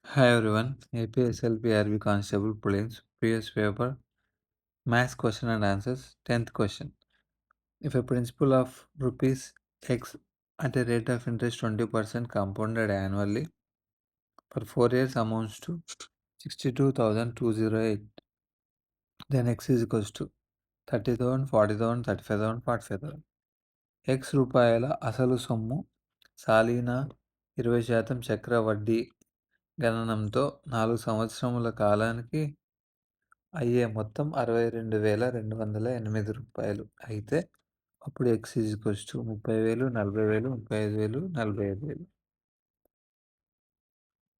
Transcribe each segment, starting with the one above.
Hi everyone, APSL PRB Constable Prelims, previous paper, Maths question and answers, 10th question. If a principal of rupees X at a rate of interest 20% compounded annually for 4 years amounts to 62,208, then X is equals to 30,000, 40,000, 35,000, 45,000. X రూపాయల అసలు సొమ్ము సాలీన 20% చక్ర వడ్డీ గణనంతో 4 సంవత్సరముల కాలానికి అయ్యే మొత్తం రూ. 62,208 అయితే అప్పుడు ఎక్స్ ఈజ్ ఈక్వల్స్ టు 30,000, 40,000, 35,000, 45,000.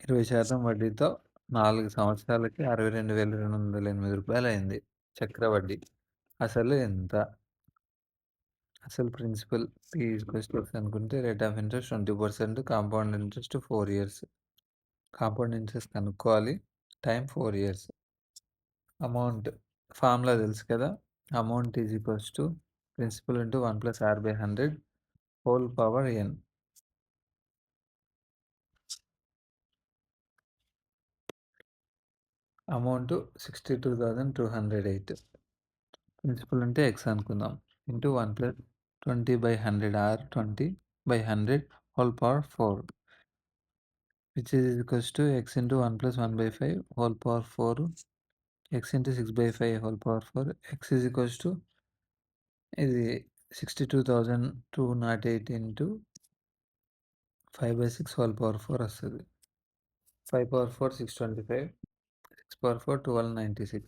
20% వడ్డీతో 4 సంవత్సరాలకి రూ. 62,208 అయింది చక్రవడ్డీ. అసలు ఎంత? అసలు principal P equals to X అనుకుంటే rate of interest 20%, compound interest 4 years. Compound interest కనుక్కోవాలి. Time 4 years. అమౌంట్ ఫార్ములా తెలుసు కదా! Amount is equals to principal into 1 + r/100 whole power n. అమౌంట్ 62,208. ప్రిన్సిపల్ అంటే ఎక్స్ అనుకుందాం. Into 1 + 20/100 r 20/100 whole power 4 which is equals to X into 1 + 1/5 whole power 4 X into 6/5 whole power 4 x is equals to ఇది 62,208 into 5/6 whole power 4 వస్తుంది. 5 power 4 625, 6 power 4 1296.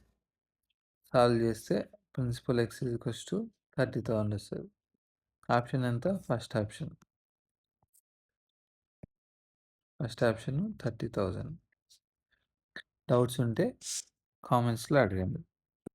Solve చేస్తే principal x is equals to 30,000 వస్తుంది. Option ఎంత? First option 30,000. Doubts ఉంటే కామెంట్స్లో అడగండి.